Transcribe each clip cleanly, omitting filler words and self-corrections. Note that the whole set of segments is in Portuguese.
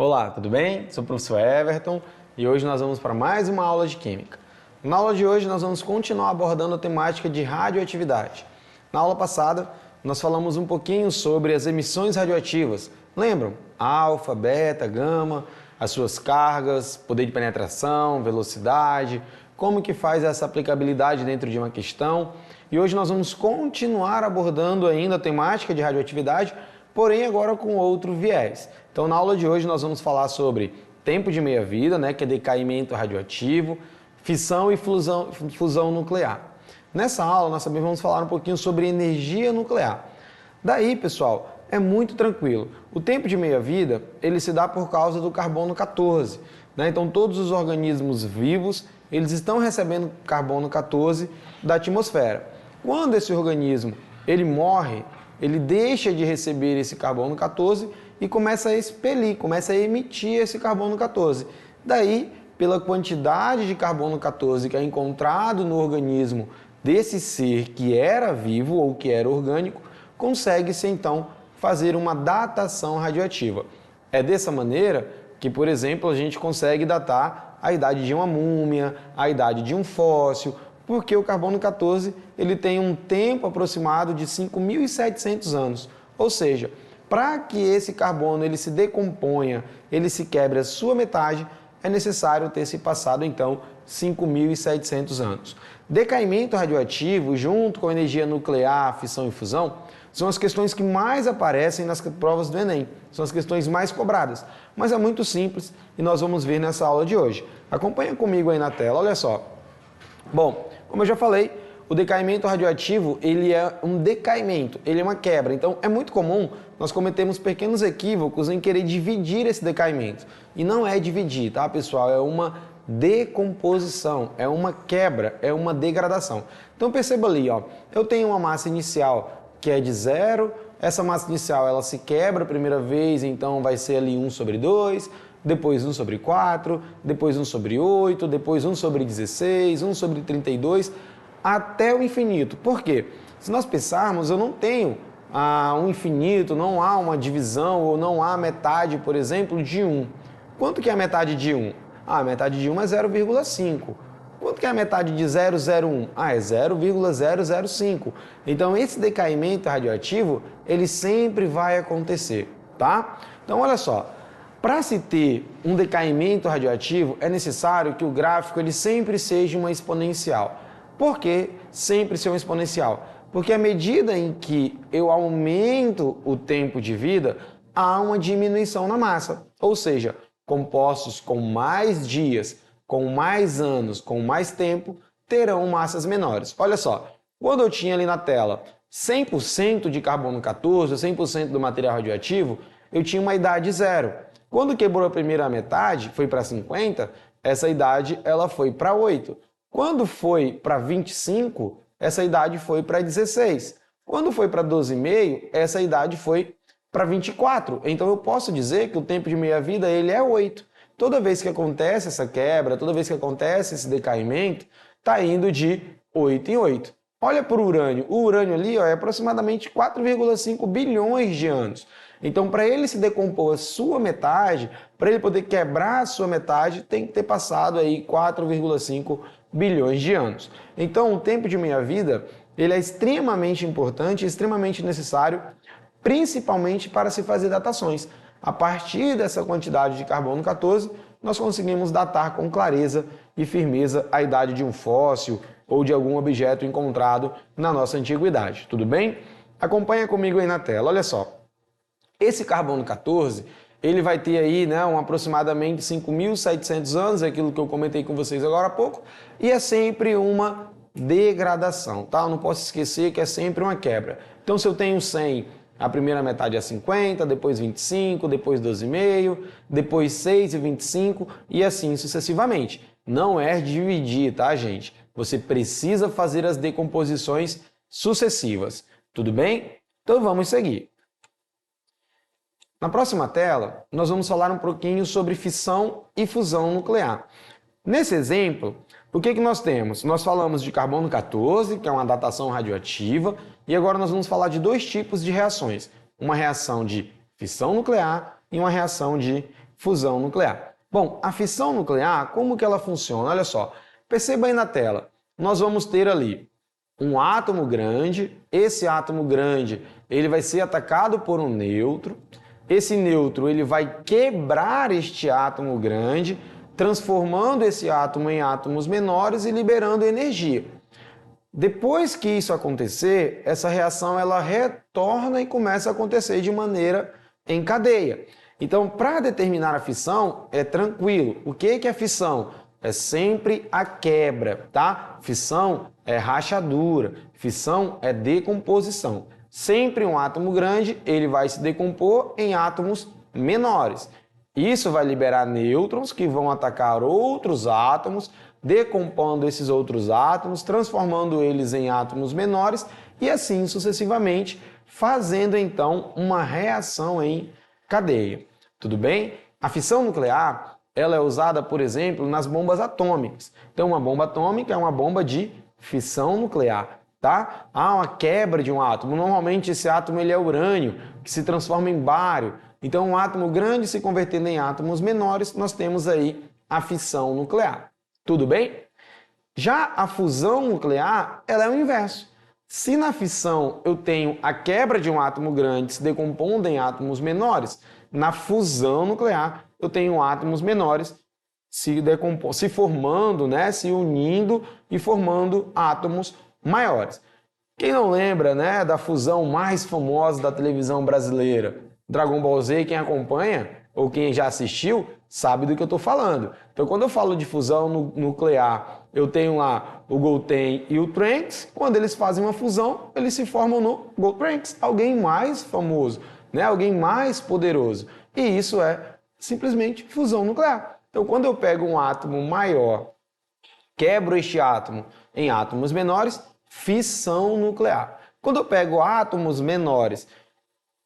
Olá, tudo bem? Sou o professor Everton e hoje nós vamos para mais uma aula de Química. Na aula de hoje nós vamos continuar abordando a temática de radioatividade. Na aula passada nós falamos um pouquinho sobre as emissões radioativas. Lembram? Alfa, beta, gama, as suas cargas, poder de penetração, velocidade, como que faz essa aplicabilidade dentro de uma questão. E hoje nós vamos continuar abordando ainda a temática de radioatividade, porém agora com outro viés. Então, na aula de hoje nós vamos falar sobre tempo de meia-vida, que é decaimento radioativo, fissão e fusão nuclear. Nessa aula nós também vamos falar um pouquinho sobre energia nuclear. Daí, pessoal, é muito tranquilo. O tempo de meia-vida, ele se dá por causa do carbono 14. Então, todos os organismos vivos, eles estão recebendo carbono 14 da atmosfera. Quando esse organismo ele morre, ele deixa de receber esse carbono 14 e começa a expelir, começa a emitir esse carbono 14. Daí, pela quantidade de carbono 14 que é encontrado no organismo desse ser que era vivo ou que era orgânico, consegue-se então fazer uma datação radioativa. É dessa maneira que, por exemplo, a gente consegue datar a idade de uma múmia, a idade de um fóssil, porque o carbono 14 ele tem um tempo aproximado de 5.700 anos. Ou seja, para que esse carbono ele se decomponha, ele se quebre a sua metade, é necessário ter se passado então 5.700 anos. Decaimento radioativo, junto com energia nuclear, fissão e fusão, são as questões que mais aparecem nas provas do Enem. São as questões mais cobradas. Mas é muito simples e nós vamos ver nessa aula de hoje. Acompanha comigo aí na tela, olha só. Bom, como eu já falei, o decaimento radioativo, ele é um decaimento, ele é uma quebra. Então, é muito comum nós cometermos pequenos equívocos em querer dividir esse decaimento. E não é dividir, tá, pessoal? É uma decomposição, é uma quebra, é uma degradação. Então, perceba ali, ó, eu tenho uma massa inicial que é de 0, essa massa inicial ela se quebra a primeira vez, então vai ser ali 1/2, depois 1/4, depois 1/8, depois 1/16, 1/32, até o infinito. Por quê? Se nós pensarmos, eu não tenho um infinito, não há uma divisão ou não há metade, por exemplo, de 1. Quanto que é a metade de 1? A metade de 1 é 0,5. Quanto que é a metade de 0,01? É 0,005. Então, esse decaimento radioativo, ele sempre vai acontecer, tá? Então, olha só. Para se ter um decaimento radioativo, é necessário que o gráfico ele sempre seja uma exponencial. Por que sempre ser uma exponencial? Porque à medida em que eu aumento o tempo de vida, há uma diminuição na massa. Ou seja, compostos com mais dias, com mais anos, com mais tempo, terão massas menores. Olha só, quando eu tinha ali na tela 100% de carbono 14, 100% do material radioativo, eu tinha uma idade 0. Quando quebrou a primeira metade, foi para 50, essa idade ela foi para 8. Quando foi para 25, essa idade foi para 16. Quando foi para 12,5, essa idade foi para 24. Então eu posso dizer que o tempo de meia-vida ele é 8. Toda vez que acontece essa quebra, toda vez que acontece esse decaimento, está indo de 8 em 8. Olha para o urânio. O urânio ali é aproximadamente 4,5 bilhões de anos. Então, para ele se decompor a sua metade, para ele poder quebrar a sua metade, tem que ter passado aí 4,5 bilhões de anos. Então, o tempo de meia-vida, ele é extremamente importante, extremamente necessário, principalmente para se fazer datações. A partir dessa quantidade de carbono 14, nós conseguimos datar com clareza e firmeza a idade de um fóssil ou de algum objeto encontrado na nossa antiguidade. Tudo bem? Acompanha comigo aí na tela, olha só. Esse carbono 14, ele vai ter aí aproximadamente 5.700 anos, é aquilo que eu comentei com vocês agora há pouco, e é sempre uma degradação, tá? Eu não posso esquecer que é sempre uma quebra. Então, se eu tenho 100, a primeira metade é 50, depois 25, depois 12,5, depois 6 e 25 e assim sucessivamente. Não é dividir, tá, gente? Você precisa fazer as decomposições sucessivas. Tudo bem? Então vamos seguir. Na próxima tela, nós vamos falar um pouquinho sobre fissão e fusão nuclear. Nesse exemplo, o que nós temos? Nós falamos de carbono 14, que é uma datação radioativa, e agora nós vamos falar de dois tipos de reações. Uma reação de fissão nuclear e uma reação de fusão nuclear. Bom, a fissão nuclear, como que ela funciona? Olha só, perceba aí na tela, nós vamos ter ali um átomo grande, esse átomo grande ele vai ser atacado por um nêutron, esse nêutron ele vai quebrar este átomo grande, transformando esse átomo em átomos menores e liberando energia. Depois que isso acontecer, essa reação ela retorna e começa a acontecer de maneira em cadeia. Então, para determinar a fissão, é tranquilo. O que é fissão? É sempre a quebra, tá? Fissão é rachadura, fissão é decomposição. Sempre um átomo grande, ele vai se decompor em átomos menores. Isso vai liberar nêutrons que vão atacar outros átomos, decompondo esses outros átomos, transformando eles em átomos menores e assim sucessivamente, fazendo então uma reação em cadeia. Tudo bem? A fissão nuclear, ela é usada, por exemplo, nas bombas atômicas. Então, uma bomba atômica é uma bomba de fissão nuclear, tá? Há uma quebra de um átomo. Normalmente esse átomo ele é urânio, que se transforma em bário. Então, um átomo grande se convertendo em átomos menores, nós temos aí a fissão nuclear. Tudo bem? Já a fusão nuclear, ela é o inverso. Se na fissão eu tenho a quebra de um átomo grande se decompondo em átomos menores, na fusão nuclear eu tenho átomos menores se formando, né, se unindo e formando átomos maiores. Quem não lembra, né, da fusão mais famosa da televisão brasileira? Dragon Ball Z, quem acompanha ou quem já assistiu, sabe do que eu estou falando. Então, quando eu falo de fusão nuclear, eu tenho lá o Goten e o Trunks. Quando eles fazem uma fusão, eles se formam no Gotenks, alguém mais famoso, né? Alguém mais poderoso. E isso é simplesmente fusão nuclear. Então, quando eu pego um átomo maior, quebro este átomo em átomos menores, fissão nuclear. Quando eu pego átomos menores,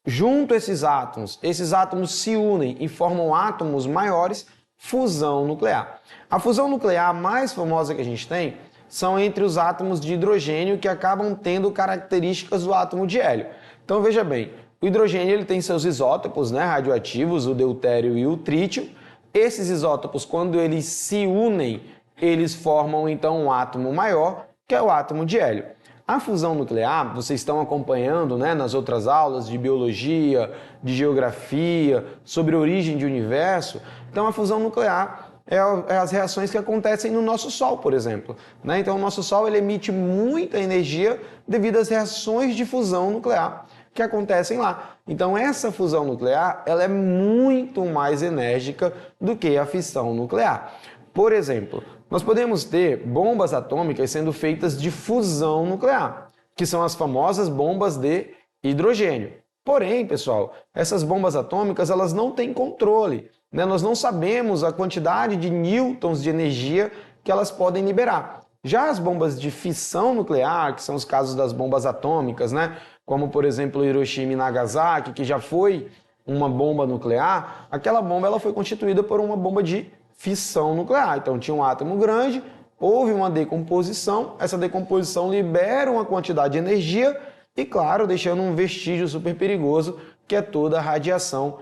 junto esses átomos se unem e formam átomos maiores, fusão nuclear. A fusão nuclear mais famosa que a gente tem são entre os átomos de hidrogênio que acabam tendo características do átomo de hélio. Então veja bem, o hidrogênio ele tem seus isótopos, né, radioativos, o deutério e o trítio. Esses isótopos, quando eles se unem, eles formam então um átomo maior, que é o átomo de hélio. A fusão nuclear, vocês estão acompanhando, né, nas outras aulas de biologia, de geografia, sobre a origem de universo. Então, a fusão nuclear é as reações que acontecem no nosso Sol, por exemplo, né? Então, o nosso Sol ele emite muita energia devido às reações de fusão nuclear que acontecem lá. Então, essa fusão nuclear ela é muito mais enérgica do que a fissão nuclear. Por exemplo, nós podemos ter bombas atômicas sendo feitas de fusão nuclear, que são as famosas bombas de hidrogênio. Porém, pessoal, essas bombas atômicas elas não têm controle, né? Nós não sabemos a quantidade de newtons de energia que elas podem liberar. Já as bombas de fissão nuclear, que são os casos das bombas atômicas, né? Como, por exemplo, Hiroshima e Nagasaki, que já foi uma bomba nuclear, aquela bomba ela foi constituída por uma bomba de fissão nuclear. Então tinha um átomo grande, houve uma decomposição, essa decomposição libera uma quantidade de energia e, claro, deixando um vestígio super perigoso, que é toda a radiação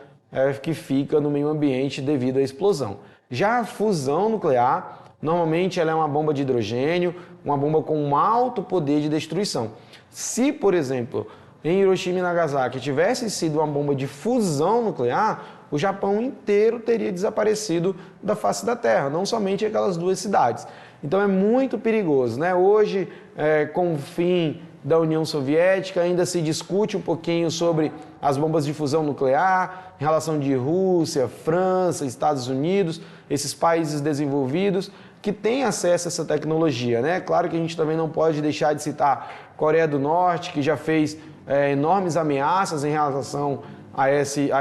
que fica no meio ambiente devido à explosão. Já a fusão nuclear, normalmente ela é uma bomba de hidrogênio, uma bomba com um alto poder de destruição. Se, por exemplo, em Hiroshima e Nagasaki tivesse sido uma bomba de fusão nuclear, o Japão inteiro teria desaparecido da face da Terra, não somente aquelas duas cidades. Então é muito perigoso, né? Hoje, com o fim da União Soviética, ainda se discute um pouquinho sobre as bombas de fusão nuclear, em relação de Rússia, França, Estados Unidos, esses países desenvolvidos que têm acesso a essa tecnologia, né? Claro que a gente também não pode deixar de citar Coreia do Norte, que já fez enormes ameaças em relação a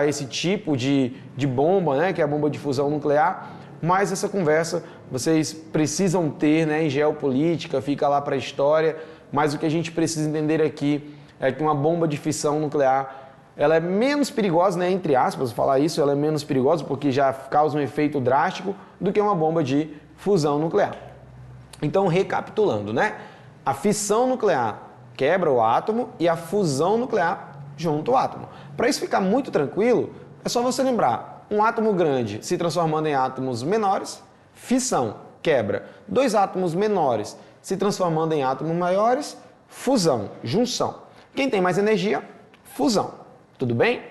esse tipo de bomba, né, que é a bomba de fusão nuclear, mas essa conversa vocês precisam ter, né, em geopolítica, fica lá para a história, mas o que a gente precisa entender aqui é que uma bomba de fissão nuclear, ela é menos perigosa, né, entre aspas, falar isso, ela é menos perigosa porque já causa um efeito drástico do que uma bomba de fusão nuclear. Então, recapitulando, né, a fissão nuclear quebra o átomo e a fusão nuclear junta o átomo. Para isso ficar muito tranquilo, é só você lembrar, um átomo grande se transformando em átomos menores, fissão, quebra. Dois átomos menores se transformando em átomos maiores, fusão, junção. Quem tem mais energia? Fusão. Tudo bem?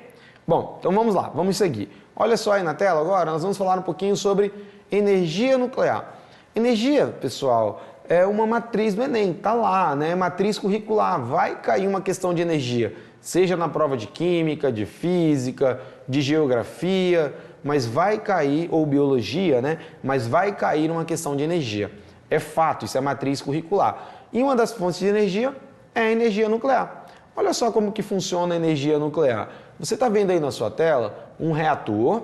Bom, então vamos lá, vamos seguir. Olha só aí na tela agora, nós vamos falar um pouquinho sobre energia nuclear. Energia, pessoal, é uma matriz do Enem, tá lá, né? Matriz curricular, vai cair uma questão de energia, seja na prova de química, de física, de geografia, mas vai cair, ou biologia, né? Mas vai cair uma questão de energia. É fato, isso é matriz curricular. E uma das fontes de energia é a energia nuclear. Olha só como que funciona a energia nuclear. Você está vendo aí na sua tela um reator.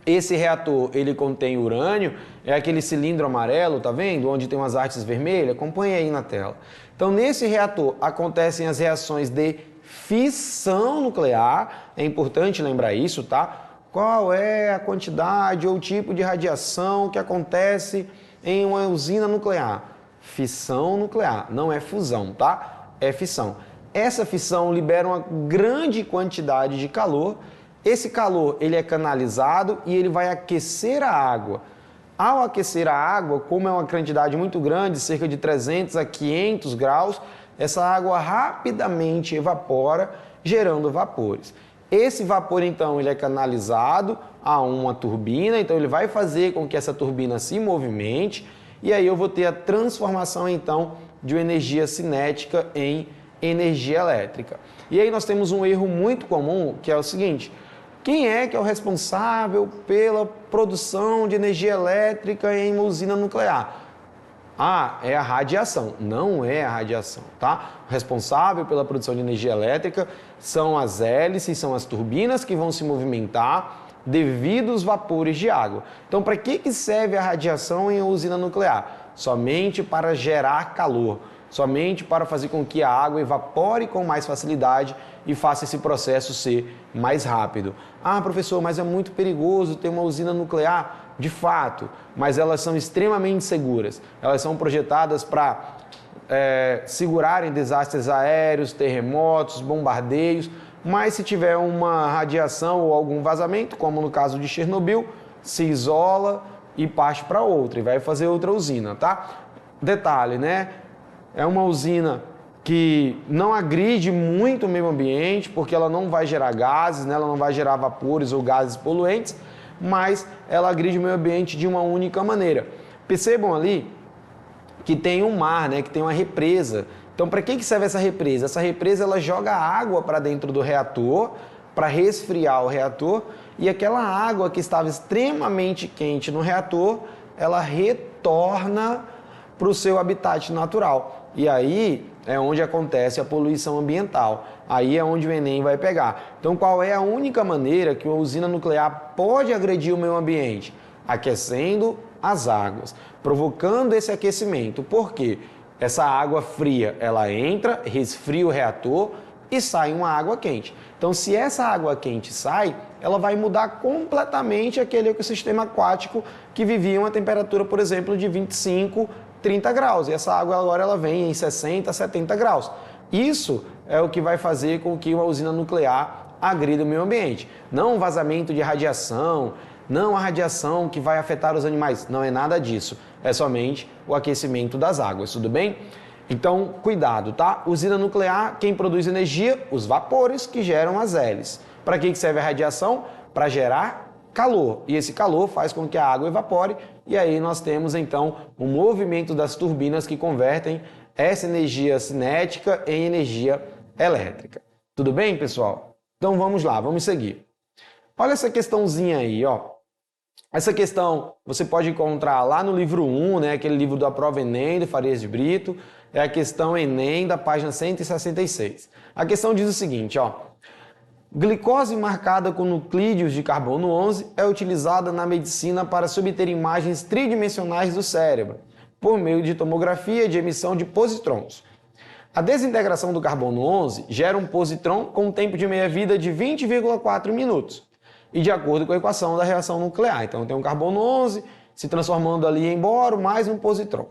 Esse reator, ele contém urânio, é aquele cilindro amarelo, tá vendo? Onde tem umas artes vermelhas, acompanha aí na tela. Então, nesse reator acontecem as reações de fissão nuclear, é importante lembrar isso, tá? Qual é a quantidade ou tipo de radiação que acontece em uma usina nuclear? Fissão nuclear, não é fusão, tá? É fissão. Essa fissão libera uma grande quantidade de calor. Esse calor ele é canalizado e ele vai aquecer a água. Ao aquecer a água, como é uma quantidade muito grande, cerca de 300 a 500 graus, essa água rapidamente evapora, gerando vapores. Esse vapor, então, ele é canalizado a uma turbina, então ele vai fazer com que essa turbina se movimente, e aí eu vou ter a transformação, então, de uma energia cinética em energia elétrica. E aí nós temos um erro muito comum, que é o seguinte: quem é que é o responsável pela produção de energia elétrica em uma usina nuclear? Ah, é a radiação. Não é a radiação, tá? O responsável pela produção de energia elétrica são as hélices, são as turbinas que vão se movimentar devido aos vapores de água. Então, para que serve a radiação em uma usina nuclear? Somente para gerar calor, somente para fazer com que a água evapore com mais facilidade e faça esse processo ser mais rápido. Ah, professor, mas é muito perigoso ter uma usina nuclear. De fato, mas elas são extremamente seguras. Elas são projetadas para segurarem desastres aéreos, terremotos, bombardeios, mas se tiver uma radiação ou algum vazamento, como no caso de Chernobyl, se isola e parte para outra e vai fazer outra usina, tá? Detalhe, né? É uma usina que não agride muito o meio ambiente, porque ela não vai gerar gases, né? Ela não vai gerar vapores ou gases poluentes, mas ela agride o meio ambiente de uma única maneira. Percebam ali que tem um mar, né? Que tem uma represa. Então, para que serve essa represa? Essa represa ela joga água para dentro do reator, para resfriar o reator, e aquela água que estava extremamente quente no reator, ela retorna para o seu habitat natural. E aí é onde acontece a poluição ambiental. Aí é onde o Enem vai pegar. Então, qual é a única maneira que uma usina nuclear pode agredir o meio ambiente? Aquecendo as águas, provocando esse aquecimento. Por quê? Essa água fria, ela entra, resfria o reator e sai uma água quente. Então, se essa água quente sai, ela vai mudar completamente aquele ecossistema aquático que vivia uma temperatura, por exemplo, de 25, 30 graus. E essa água agora ela vem em 60, 70 graus. Isso é o que vai fazer com que uma usina nuclear agrida o meio ambiente. Não um vazamento de radiação, não a radiação que vai afetar os animais. Não é nada disso. É somente o aquecimento das águas, tudo bem? Então, cuidado, tá? Usina nuclear, quem produz energia? Os vapores que geram as hélices. Para que serve a radiação? Para gerar calor. E esse calor faz com que a água evapore e aí nós temos então o movimento das turbinas que convertem essa energia cinética em energia elétrica. Tudo bem, pessoal? Então vamos lá, vamos seguir. Olha essa questãozinha aí, ó. Essa questão você pode encontrar lá no livro 1, né, aquele livro da prova Enem, do Farias de Brito, é a questão Enem da página 166. A questão diz o seguinte, ó: glicose marcada com nuclídeos de carbono 11 é utilizada na medicina para se obter imagens tridimensionais do cérebro, por meio de tomografia de emissão de positrons. A desintegração do carbono 11 gera um positron com um tempo de meia-vida de 20,4 minutos, e de acordo com a equação da reação nuclear. Então tem um carbono 11 se transformando ali em boro mais um positron.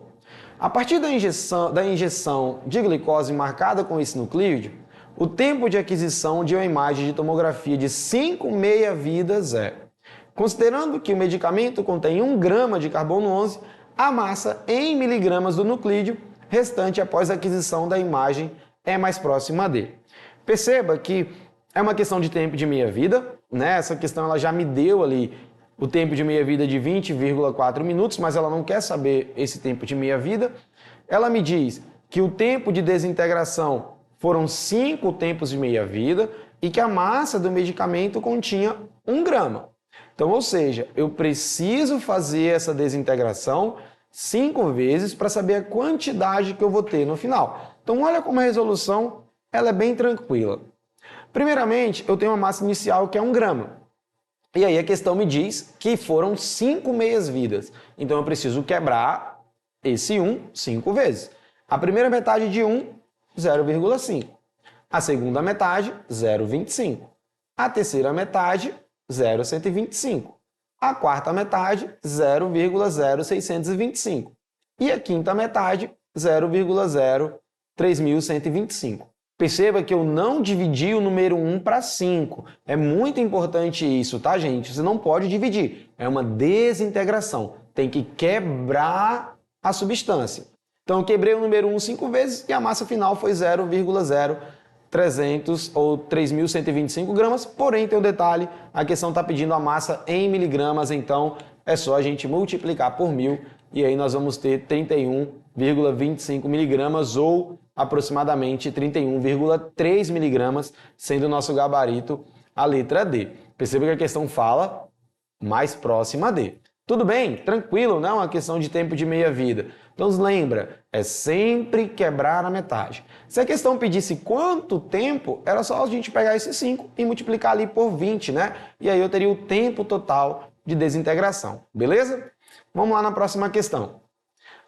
A partir da injeção de glicose marcada com esse nuclídeo, o tempo de aquisição de uma imagem de tomografia de 5 meia-vidas é Considerando que o medicamento contém 1 grama de carbono 11, a massa em miligramas do nuclídeo restante após a aquisição da imagem é mais próxima a D. Perceba que é uma questão de tempo de meia-vida, né? Essa questão ela já me deu ali o tempo de meia-vida de 20,4 minutos, mas ela não quer saber esse tempo de meia-vida. Ela me diz que o tempo de desintegração foram 5 tempos de meia-vida e que a massa do medicamento continha 1 grama. Então, ou seja, eu preciso fazer essa desintegração 5 vezes para saber a quantidade que eu vou ter no final. Então, olha como a resolução ela é bem tranquila. Primeiramente, eu tenho uma massa inicial que é 1 grama. E aí a questão me diz que foram 5 meias-vidas. Então, eu preciso quebrar esse 1 5 vezes. A primeira metade de 1, 0,5. A segunda metade, 0,25. A terceira metade, 0,125. A quarta metade, 0,0625. E a quinta metade, 0,03125. Perceba que eu não dividi o número 1 para 5. É muito importante isso, tá, gente? Você não pode dividir. É uma desintegração. Tem que quebrar a substância. Então, eu quebrei o número 1 5 vezes e a massa final foi 0,0300 ou 3.125 gramas. Porém, tem um detalhe, a questão está pedindo a massa em miligramas, então é só a gente multiplicar por 1.000 e aí nós vamos ter 31,25 miligramas ou aproximadamente 31,3 miligramas, sendo o nosso gabarito a letra D. Perceba que a questão fala mais próxima a D. Tudo bem? Tranquilo, não é uma questão de tempo de meia-vida. Então, lembra, é sempre quebrar a metade. Se a questão pedisse quanto tempo, era só a gente pegar esses 5 e multiplicar ali por 20, né? E aí eu teria o tempo total de desintegração, beleza? Vamos lá na próxima questão.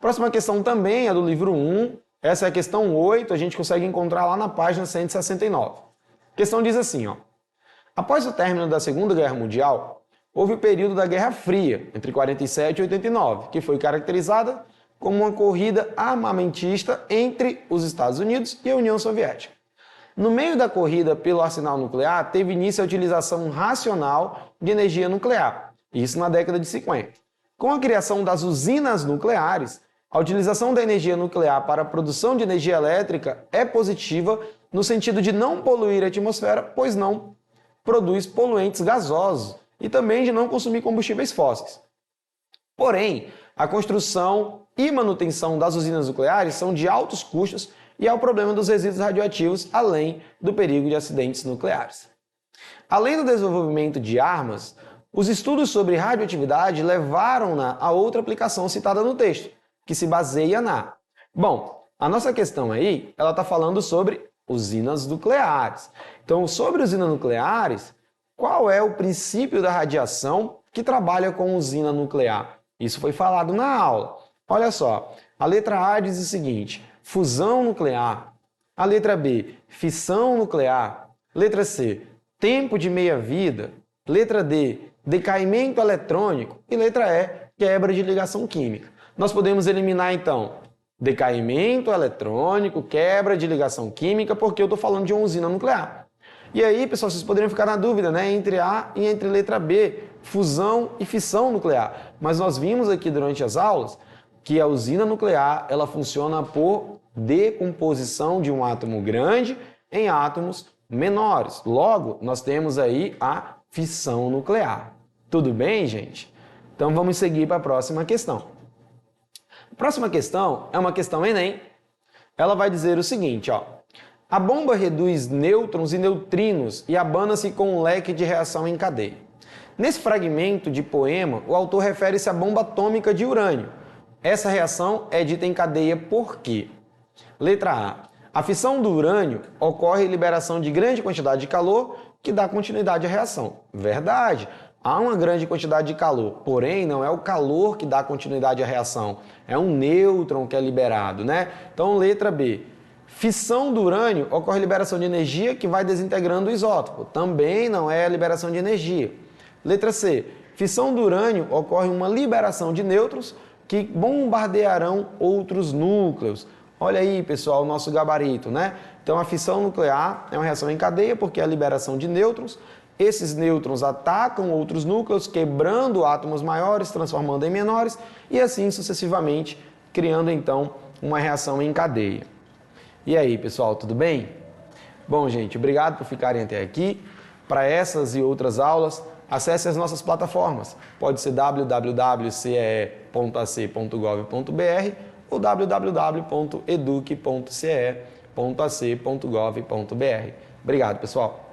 Próxima questão também é do livro 1. Essa é a questão 8, a gente consegue encontrar lá na página 169. A questão diz assim, ó. Após o término da Segunda Guerra Mundial, houve o período da Guerra Fria, entre 47 e 89, que foi caracterizada como uma corrida armamentista entre os Estados Unidos e a União Soviética. No meio da corrida pelo arsenal nuclear, teve início a utilização racional de energia nuclear, isso na década de 50. Com a criação das usinas nucleares, a utilização da energia nuclear para a produção de energia elétrica é positiva no sentido de não poluir a atmosfera, pois não produz poluentes gasosos e também de não consumir combustíveis fósseis. Porém, a construção e manutenção das usinas nucleares são de altos custos e há o problema dos resíduos radioativos, além do perigo de acidentes nucleares. Além do desenvolvimento de armas, os estudos sobre radioatividade levaram-na a outra aplicação citada no texto, que se baseia na... Bom, a nossa questão aí, ela está falando sobre usinas nucleares. Então, sobre usinas nucleares, qual é o princípio da radiação que trabalha com usina nuclear? Isso foi falado na aula. Olha só, a letra A diz o seguinte, fusão nuclear. A letra B, fissão nuclear. Letra C, tempo de meia-vida. Letra D, decaimento eletrônico. E letra E, quebra de ligação química. Nós podemos eliminar, então, decaimento eletrônico, quebra de ligação química, porque eu estou falando de uma usina nuclear. E aí, pessoal, vocês poderiam ficar na dúvida, né, entre A e entre letra B, fusão e fissão nuclear. Mas nós vimos aqui durante as aulas que a usina nuclear ela funciona por decomposição de um átomo grande em átomos menores. Logo, nós temos aí a fissão nuclear. Tudo bem, gente? Então, vamos seguir para a próxima questão. A próxima questão é uma questão Enem. Ela vai dizer o seguinte, ó. A bomba reduz nêutrons e neutrinos e abana-se com um leque de reação em cadeia. Nesse fragmento de poema, o autor refere-se à bomba atômica de urânio. Essa reação é dita em cadeia por quê? Letra A. A fissão do urânio ocorre em liberação de grande quantidade de calor que dá continuidade à reação. Verdade. Há uma grande quantidade de calor, porém não é o calor que dá continuidade à reação, é um nêutron que é liberado, né? Então, letra B. Fissão do urânio ocorre liberação de energia que vai desintegrando o isótopo, também não é a liberação de energia. Letra C. Fissão do urânio ocorre uma liberação de nêutrons que bombardearão outros núcleos. Olha aí, pessoal, o nosso gabarito, né? Então, a fissão nuclear é uma reação em cadeia porque é a liberação de nêutrons Esses nêutrons atacam outros núcleos, quebrando átomos maiores, transformando em menores e assim sucessivamente, criando então uma reação em cadeia. E aí, pessoal, tudo bem? Bom, gente, obrigado por ficarem até aqui. Para essas e outras aulas, acesse as nossas plataformas. Pode ser www.cee.ac.gov.br ou www.eduque.ce.ac.gov.br. Obrigado, pessoal.